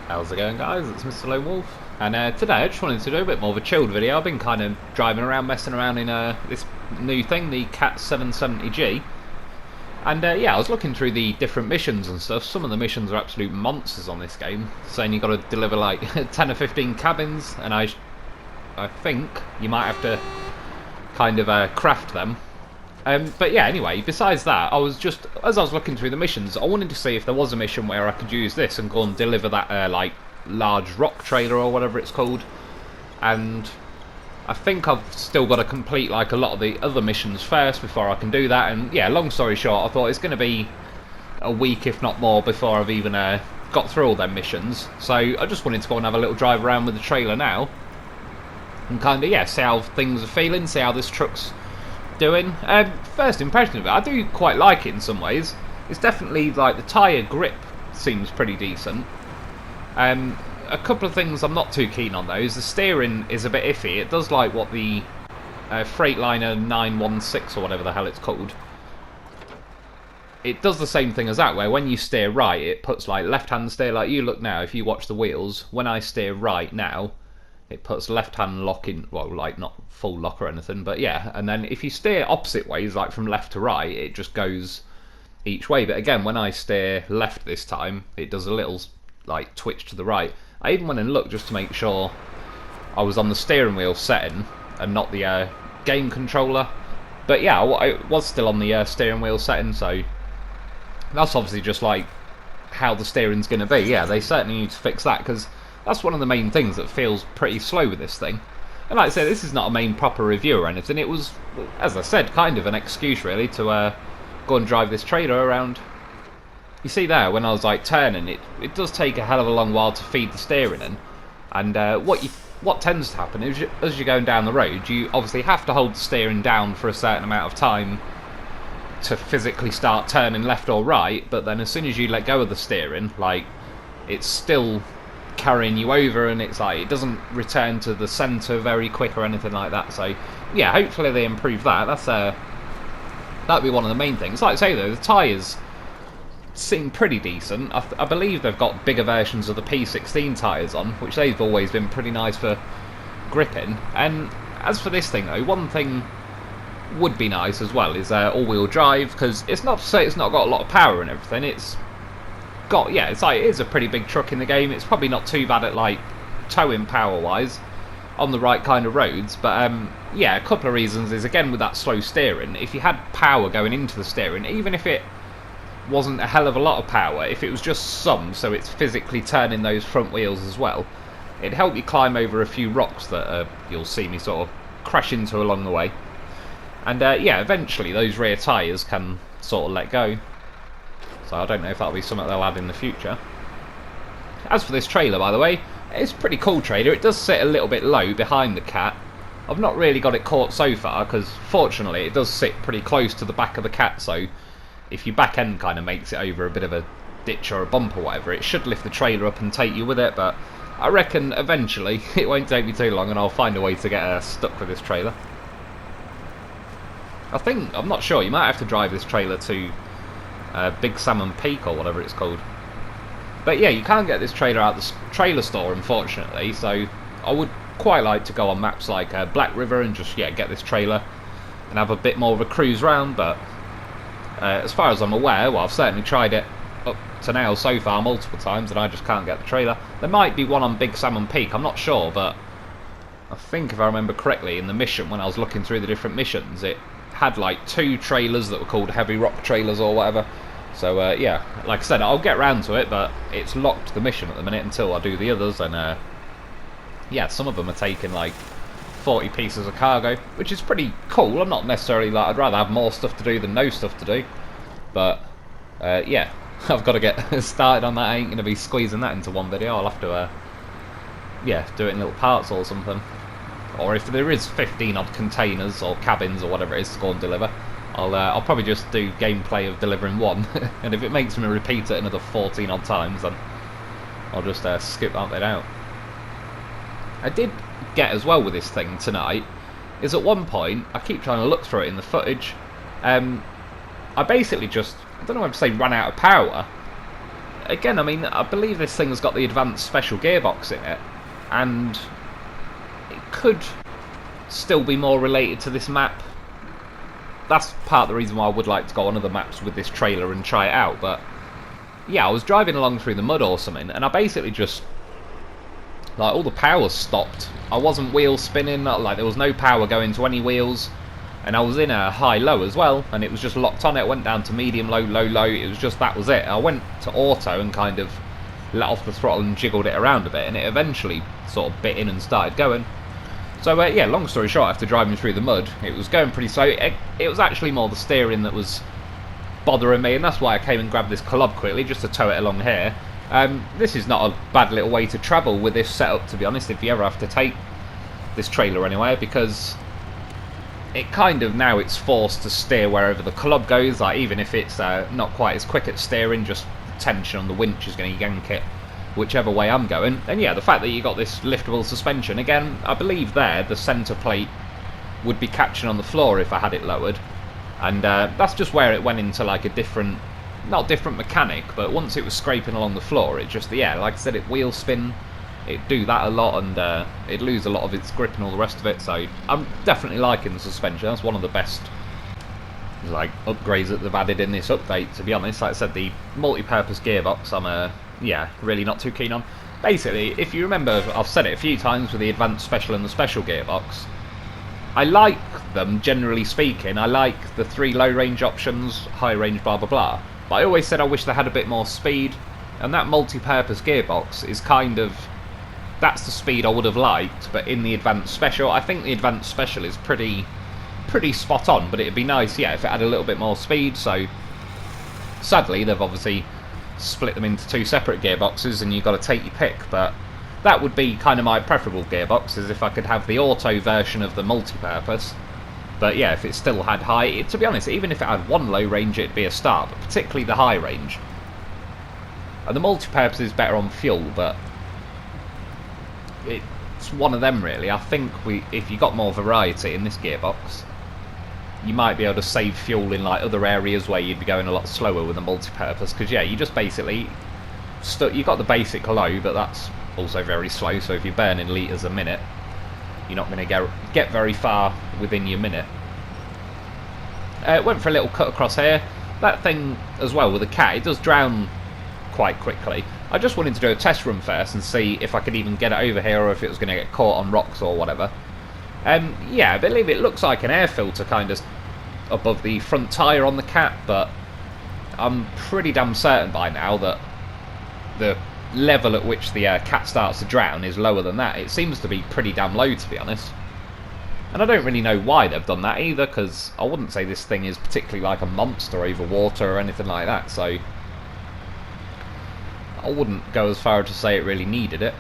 How's it going, guys? It's Mr. Lone Wolf, and today I just wanted to do a bit more of a chilled video. I've been kind of driving around, messing around in this new thing, the Cat 770G, and yeah, I was looking through the different missions and stuff. Some of the missions are absolute monsters on this game, saying you've got to deliver like 10 or 15 cabins, and I think you might have to kind of craft them. But yeah, anyway, besides that, as I was looking through the missions, I wanted to see if there was a mission where I could use this and go and deliver that, like, large rock trailer or whatever it's called. And I think I've still got to complete, like, a lot of the other missions first before I can do that. And yeah, long story short, I thought it's going to be a week, if not more, before I've even got through all them missions. So I just wanted to go and have a little drive around with the trailer now. And kind of, yeah, see how things are feeling, see how this truck's doing. First impression of it, I do quite like it in some ways. It's definitely like the tyre grip seems pretty decent. A couple of things I'm not too keen on though is the steering is a bit iffy. It does like what the Freightliner 916 or whatever the hell it's called. It does the same thing as that, where when you steer right it puts like left hand steer. Like you look now, if you watch the wheels, when I steer right now it puts left hand lock in, well, like not full lock or anything, but yeah. And then if you steer opposite ways, like from left to right, it just goes each way. But again, when I steer left this time, it does a little like twitch to the right. I even went and looked just to make sure I was on the steering wheel setting and not the game controller. But yeah, I was still on the steering wheel setting, so that's obviously just like how the steering's going to be. Yeah, they certainly need to fix that, because that's one of the main things that feels pretty slow with this thing. And like I said, this is not a main proper review or anything. It was, as I said, kind of an excuse really to go and drive this trailer around. You see there, when I was like turning, it does take a hell of a long while to feed the steering in. And what tends to happen is as you're going down the road, you obviously have to hold the steering down for a certain amount of time to physically start turning left or right. But then as soon as you let go of the steering, like, it's still carrying you over, and it's like it doesn't return to the centre very quick or anything like that. So yeah, hopefully they improve that. That'd be one of the main things. Like I say though, the tyres seem pretty decent. I believe they've got bigger versions of the P16 tyres on, which they've always been pretty nice for gripping. And as for this thing though, one thing would be nice as well is all-wheel drive, because it's not to say it's not got a lot of power and everything. It's got, yeah, it is a pretty big truck in the game. It's probably not too bad at like towing power wise on the right kind of roads, but yeah, a couple of reasons is, again, with that slow steering, if you had power going into the steering, even if it wasn't a hell of a lot of power, if it was just some, so it's physically turning those front wheels as well, it'd help you climb over a few rocks that you'll see me sort of crash into along the way. And yeah, eventually those rear tyres can sort of let go. So I don't know if that'll be something they'll add in the future. As for this trailer, by the way, it's a pretty cool trailer. It does sit a little bit low behind the Cat. I've not really got it caught so far, because fortunately it does sit pretty close to the back of the Cat, so if your back end kind of makes it over a bit of a ditch or a bump or whatever, it should lift the trailer up and take you with it. But I reckon eventually, it won't take me too long, and I'll find a way to get stuck with this trailer. I'm not sure, you might have to drive this trailer to Big Salmon Peak or whatever it's called. But yeah, you can't get this trailer out the trailer store, unfortunately, so I would quite like to go on maps like Black River and just, yeah, get this trailer and have a bit more of a cruise round. But as far as I'm aware, well, I've certainly tried it up to now so far multiple times and I just can't get the trailer. There might be one on Big Salmon Peak, I'm not sure, but I think if I remember correctly, in the mission, when I was looking through the different missions, it had like 2 trailers that were called heavy rock trailers or whatever. So yeah, like I said, I'll get round to it, but it's locked the mission at the minute until I do the others. And yeah, some of them are taking like 40 pieces of cargo, which is pretty cool. I'm not necessarily like, I'd rather have more stuff to do than no stuff to do, but yeah, I've got to get started on that. I ain't going to be squeezing that into one video. I'll have to yeah, do it in little parts or something. Or if there is 15 odd containers or cabins or whatever it is to go and deliver, I'll probably just do gameplay of delivering one. And if it makes me repeat it another 14 odd times, then I'll just skip that bit out. I did get as well with this thing tonight is at one point, I keep trying to look through it in the footage, I basically just, I don't know if to say ran out of power, again, I mean, I believe this thing's got the advanced special gearbox in it, and it could still be more related to this map. That's part of the reason why I would like to go on other maps with this trailer and try it out. But yeah, I was driving along through the mud or something, and I basically just, like, all the power stopped. I wasn't wheel spinning, like there was no power going to any wheels, and I was in a high-low as well, and it was just locked on. It went down to medium, low, low, low. It was just, that was it. I went to auto and kind of let off the throttle and jiggled it around a bit, and it eventually sort of bit in and started going. So yeah, long story short, after driving through the mud, it was going pretty slow. It was actually more the steering that was bothering me, and that's why I came and grabbed this club quickly, just to tow it along here. This is not a bad little way to travel with this setup, to be honest, if you ever have to take this trailer anywhere, because it kind of, now it's forced to steer wherever the club goes, like even if it's not quite as quick at steering, just the tension on the winch is going to yank it whichever way I'm going. And yeah, the fact that you got this liftable suspension, again, I believe there the centre plate would be catching on the floor if I had it lowered, and that's just where it went into like a different, not different mechanic, but once it was scraping along the floor, it just, yeah, like I said, it wheel spin, it'd do that a lot, and it'd lose a lot of its grip and all the rest of it. So I'm definitely liking the suspension. That's one of the best like upgrades that they've added in this update, to be honest. Like I said, the multi-purpose gearbox I'm yeah, really not too keen on. Basically, if you remember, I've said it a few times with the advanced special and the special gearbox, I like them, generally speaking. I like the 3 low range options, high range, blah blah blah, but I always said I wish they had a bit more speed, and that multi-purpose gearbox is kind of, that's the speed I would have liked. But in the advanced special, I think the advanced special is pretty spot on, but it'd be nice, yeah, if it had a little bit more speed. So sadly they've obviously split them into 2 separate gearboxes, and you've got to take your pick. But that would be kind of my preferable gearbox, is if I could have the auto version of the multi-purpose. But yeah, if it still had high, to be honest, even if it had 1 low range, it'd be a start, but particularly the high range. And the multi-purpose is better on fuel, but it's one of them really. I think if you got more variety in this gearbox, you might be able to save fuel in like other areas where you'd be going a lot slower with a multi-purpose, because yeah, you just basically you got the basic low, but that's also very slow, so if you're burning litres a minute, you're not going to get very far within your minute. Went for a little cut across here. That thing as well with the cat, it does drown quite quickly. I just wanted to do a test run first and see if I could even get it over here, or if it was going to get caught on rocks or whatever. Yeah, I believe it looks like an air filter kind of above the front tyre on the cat, but I'm pretty damn certain by now that the level at which the cat starts to drown is lower than that. It seems to be pretty damn low, to be honest. And I don't really know why they've done that either, because I wouldn't say this thing is particularly like a monster over water or anything like that, so I wouldn't go as far as to say it really needed it.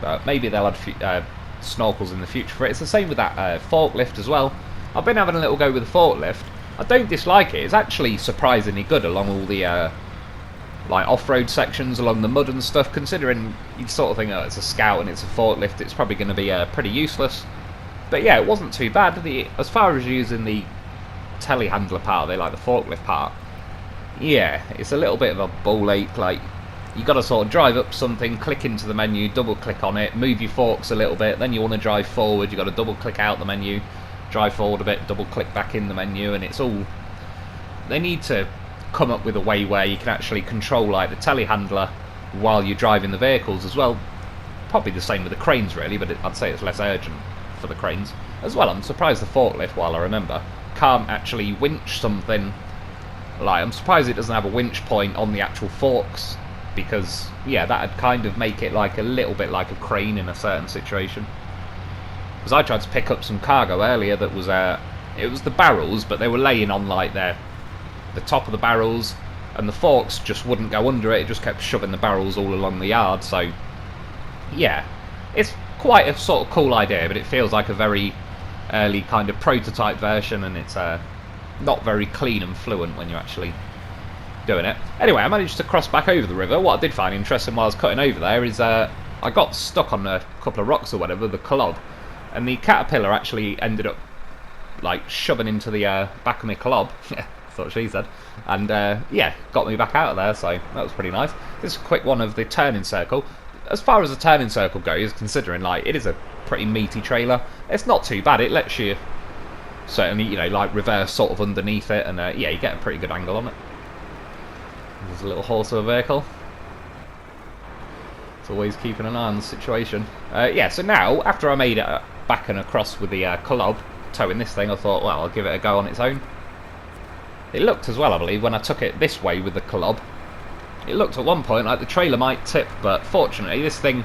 But maybe they'll add snorkels in the future for it. It's the same with that forklift as well. I've been having a little go with the forklift. I don't dislike it. It's actually surprisingly good along all the like off-road sections, along the mud and stuff, considering you'd sort of think, oh, it's a Scout and it's a forklift, it's probably going to be pretty useless. But yeah, it wasn't too bad. As far as using the telehandler part, like the forklift part, yeah, it's a little bit of a ball ache. Like, you got to sort of drive up something, click into the menu, double click on it, move your forks a little bit, then you want to drive forward, you got to double click out the menu, drive forward a bit, double click back in the menu, and it's all, they need to come up with a way where you can actually control like the telehandler while you're driving the vehicles as well. Probably the same with the cranes really, but I'd say it's less urgent for the cranes as well. I'm surprised the forklift, while I remember, can't actually winch something. Like, I'm surprised it doesn't have a winch point on the actual forks, because yeah, that'd kind of make it like a little bit like a crane in a certain situation. Because I tried to pick up some cargo earlier that was it was the barrels, but they were laying on like the top of the barrels, and the forks just wouldn't go under it. It just kept shoving the barrels all along the yard. So yeah, it's quite a sort of cool idea, but it feels like a very early kind of prototype version, and it's not very clean and fluent when you're actually doing it. Anyway, I managed to cross back over the river. What I did find interesting while I was cutting over there is I got stuck on a couple of rocks or whatever, the club, and the caterpillar actually ended up like shoving into the back of my club. what she said. And yeah, got me back out of there, so that was pretty nice. This is a quick one of the turning circle. As far as the turning circle goes, considering like it is a pretty meaty trailer, it's not too bad. It lets you certainly, you know, like reverse sort of underneath it, and yeah, you get a pretty good angle on it. There's a little horse of a vehicle. It's always keeping an eye on the situation. Yeah, so now, after I made it back and across with the club, towing this thing, I thought, well, I'll give it a go on its own. It looked as well, I believe, when I took it this way with the club, it looked at one point like the trailer might tip, but fortunately this thing,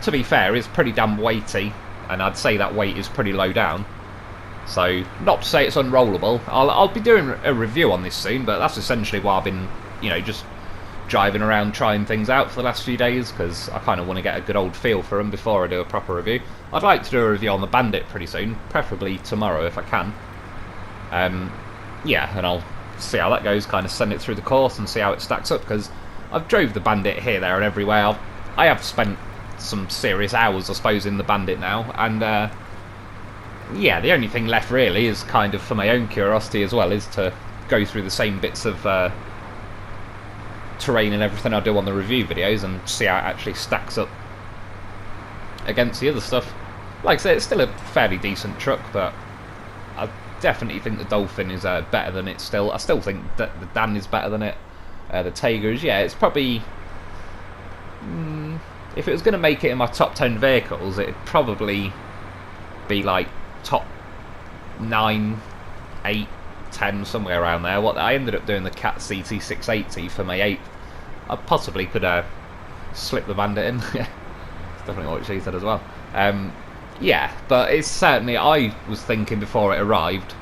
to be fair, is pretty damn weighty, and I'd say that weight is pretty low down. So, not to say it's unrollable. I'll be doing a review on this soon, but that's essentially why I've been, you know, just driving around trying things out for the last few days, because I kind of want to get a good old feel for them before I do a proper review. I'd like to do a review on the Bandit pretty soon, preferably tomorrow if I can. Yeah, and I'll see how that goes, kind of send it through the course and see how it stacks up, because I've drove the Bandit here, there and everywhere. I have spent some serious hours, I suppose, in the Bandit now, and yeah, the only thing left really is kind of for my own curiosity as well, is to go through the same bits of terrain and everything I do on the review videos and see how it actually stacks up against the other stuff. Like I say, it's still a fairly decent truck, but I definitely think the Dolphin is better than it still. I still think that the Dan is better than it. The Tiger is, yeah, it's probably... if it was going to make it in my top 10 vehicles, it'd probably be like top 9, 8, 10, somewhere around there. What I ended up doing the Cat CT680 for my 8th. I possibly could slip the Bandit in. That's definitely what she said as well. Yeah, but it's certainly, I was thinking before it arrived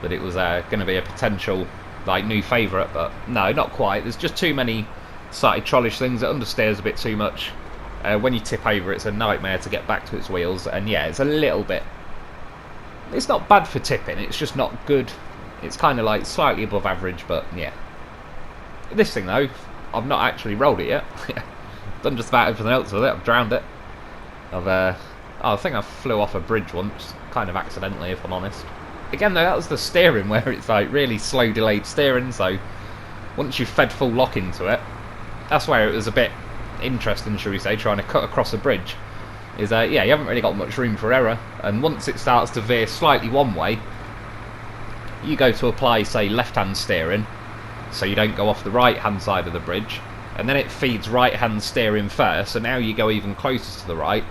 that it was going to be a potential like new favourite, but no, not quite. There's just too many sighted trollish things. It understeers a bit too much. When you tip over, it's a nightmare to get back to its wheels, and yeah, it's a little bit... It's not bad for tipping, it's just not good. It's kind of like slightly above average, but yeah. This thing though, I've not actually rolled it yet. Done just about everything else with it. I've drowned it. I think I flew off a bridge once, kind of accidentally if I'm honest. Again though, that was the steering where it's like really slow delayed steering, so once you've fed full lock into it, that's where it was a bit interesting, shall we say, trying to cut across a bridge. Is yeah, you haven't really got much room for error, and once it starts to veer slightly one way, you go to apply, say, left-hand steering, so you don't go off the right-hand side of the bridge, and then it feeds right-hand steering first, so now you go even closer to the right,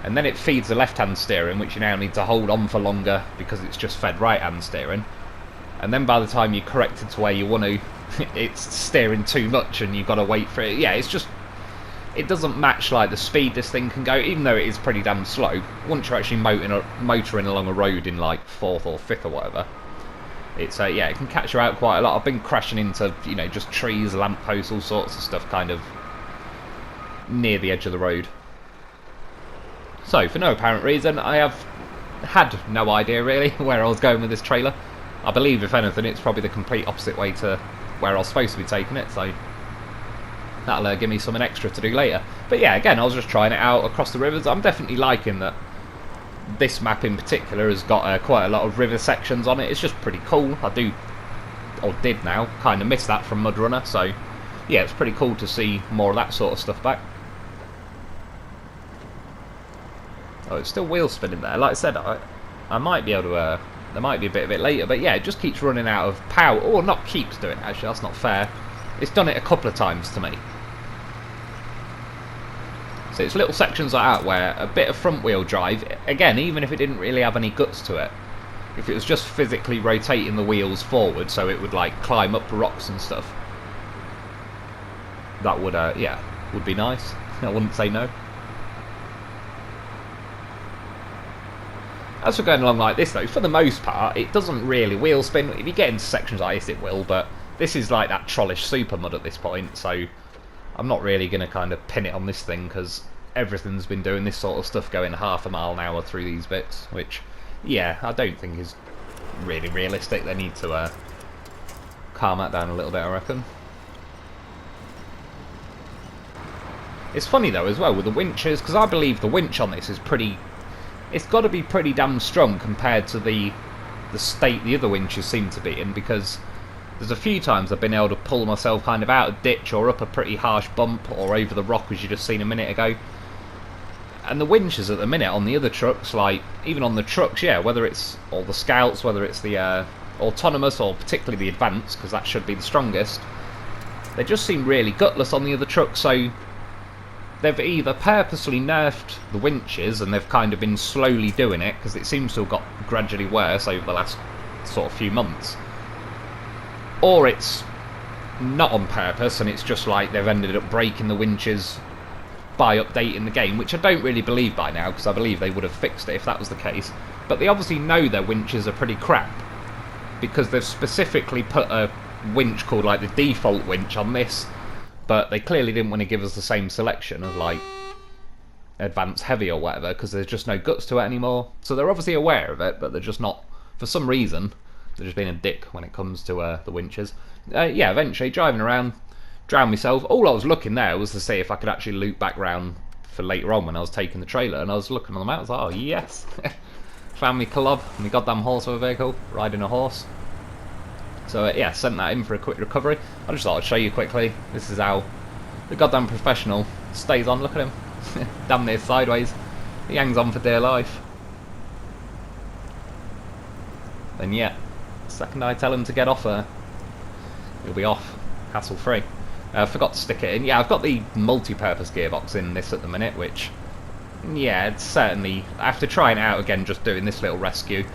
and then it feeds the left-hand steering, which you now need to hold on for longer because it's just fed right-hand steering, and then by the time you correct it to where you want to, it's steering too much and you've got to wait for it. Yeah, it's just... It doesn't match like the speed this thing can go, even though it is pretty damn slow. Once you're actually motoring along a road in like 4th or 5th or whatever, it's yeah, it can catch you out quite a lot. I've been crashing into, you know, just trees, lampposts, all sorts of stuff kind of near the edge of the road. So, for no apparent reason, I have had no idea really where I was going with this trailer. I believe, if anything, it's probably the complete opposite way to where I was supposed to be taking it, so that'll give me something extra to do later. But yeah, again, I was just trying it out across the rivers. I'm definitely liking that this map in particular has got quite a lot of river sections on it. It's just pretty cool. I do, or did now, kind of miss that from MudRunner, so yeah, it's pretty cool to see more of that sort of stuff back. Oh, it's still wheel spinning there. Like I said, I might be able to, there might be a bit of it later, but yeah, it just keeps running out of power. Or not keeps doing it, actually, that's not fair. It's done it a couple of times to me. So it's little sections like that where a bit of front wheel drive, again, even if it didn't really have any guts to it, if it was just physically rotating the wheels forward so it would like climb up rocks and stuff, that would, yeah, would be nice. I wouldn't say no. As we're going along like this though, for the most part, it doesn't really wheel spin. If you get into sections like this, it will, but this is like that trollish super mud at this point, so I'm not really going to kind of pin it on this thing, because everything's been doing this sort of stuff going half a mile an hour through these bits, which, yeah, I don't think is really realistic. They need to calm that down a little bit, I reckon. It's funny though as well with the winches, because I believe the winch on this is pretty... It's got to be pretty damn strong compared to the state the other winches seem to be in, because There's a few times I've been able to pull myself kind of out of ditch or up a pretty harsh bump or over the rock as you just seen a minute ago. And the winches at the minute on the other trucks, like even on the trucks, yeah, whether it's all the scouts, whether it's the autonomous or particularly the advanced, because that should be the strongest, they just seem really gutless on the other trucks. So they've either purposely nerfed the winches and they've kind of been slowly doing it because it seems to have got gradually worse over the last sort of few months, or it's not on purpose and it's just like they've ended up breaking the winches by updating the game, which I don't really believe by now, because I believe they would have fixed it if that was the case. But they obviously know their winches are pretty crap, because they've specifically put a winch called like the default winch on this, but they clearly didn't want to give us the same selection of like advanced heavy or whatever, because there's just no guts to it anymore. So they're obviously aware of it, but they're just not, for some reason, they're just being a dick when it comes to the winches. Yeah, eventually driving around, drowned myself. All I was looking there was to see if I could actually loop back round for later on when I was taking the trailer, and I was looking on the map, I was like, oh yes. Found me club, my goddamn horse of a vehicle, riding a horse. So yeah, sent that in for a quick recovery. I just thought I'd show you quickly. This is how the goddamn professional stays on. Look at him. Damn near sideways. He hangs on for dear life. Then yeah, the second I tell him to get off there, he'll be off, hassle free. Forgot to stick it in. Yeah, I've got the multi-purpose gearbox in this at the minute, which, yeah, it's certainly, after trying it out again, just doing this little rescue,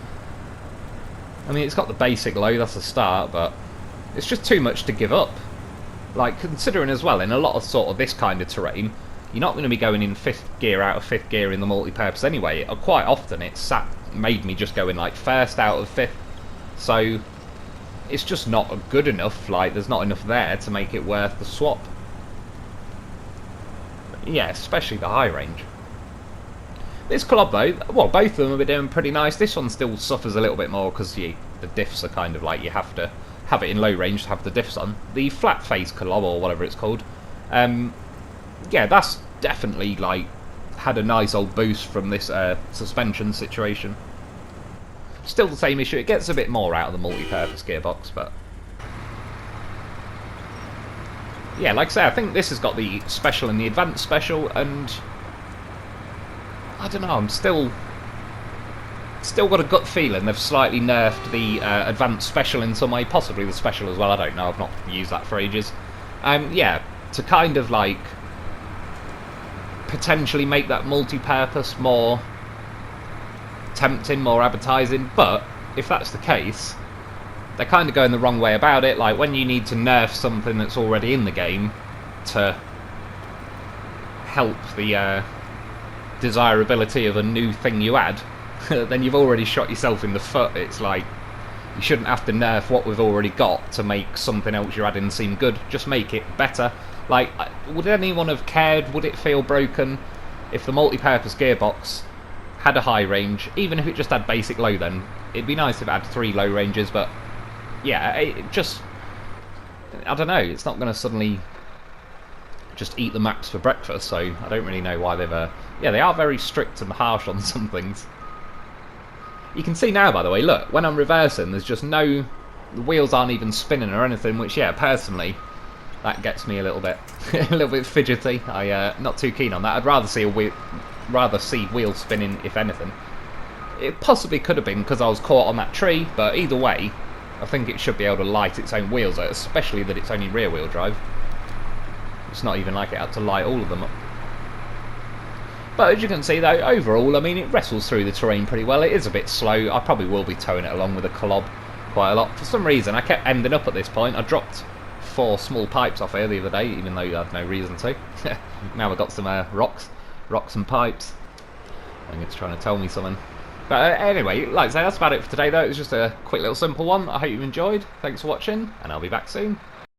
I mean, it's got the basic low, that's a start, but it's just too much to give up. Like, considering as well, in a lot of sort of this kind of terrain, you're not going to be going in 5th gear out of 5th gear in the multi-purpose anyway. Quite often it's made me just go in like 1st out of 5th, so it's just not good enough. Like, there's not enough there to make it worth the swap. But yeah, especially the high range. This club though, well, both of them have been doing pretty nice. This one still suffers a little bit more because the diffs are kind of like, you have to have it in low range to have the diffs on. The flat face club, or whatever it's called, yeah, that's definitely like had a nice old boost from this suspension situation. Still the same issue, it gets a bit more out of the multi-purpose gearbox, but yeah, like I say, I think this has got the special and the advanced special, and I don't know, I'm still got a gut feeling they've slightly nerfed the advanced special in some way, possibly the special as well, I don't know, I've not used that for ages. Yeah, to kind of like potentially make that multi-purpose more tempting, more advertising, but if that's the case, they're kind of going the wrong way about it. Like, when you need to nerf something that's already in the game to help the desirability of a new thing you add, then you've already shot yourself in the foot. It's like, you shouldn't have to nerf what we've already got to make something else you're adding seem good. Just make it better. Like, would anyone have cared? Would it feel broken if the multi-purpose gearbox had a high range, even if it just had basic low? Then it'd be nice if it had 3 low ranges, but yeah, it just, I don't know, it's not going to suddenly just eat the maps for breakfast, so I don't really know why they've yeah, they are very strict and harsh on some things. You can see now, by the way, look, when I'm reversing, there's just no, the wheels aren't even spinning or anything, which, yeah, personally, that gets me a little bit fidgety. Not too keen on that. I'd rather see wheels spinning, if anything. It possibly could have been because I was caught on that tree, but either way, I think it should be able to light its own wheels out, especially that it's only rear wheel drive. It's not even like it had to light all of them up. But as you can see though, overall, I mean, it wrestles through the terrain pretty well. It is a bit slow. I probably will be towing it along with a club quite a lot. For some reason, I kept ending up at this point. I dropped 4 small pipes off here the other day, even though I had no reason to. Now I've got some rocks and pipes. I think it's trying to tell me something. But anyway, like I say, that's about it for today though. It was just a quick little simple one. I hope you enjoyed. Thanks for watching, and I'll be back soon.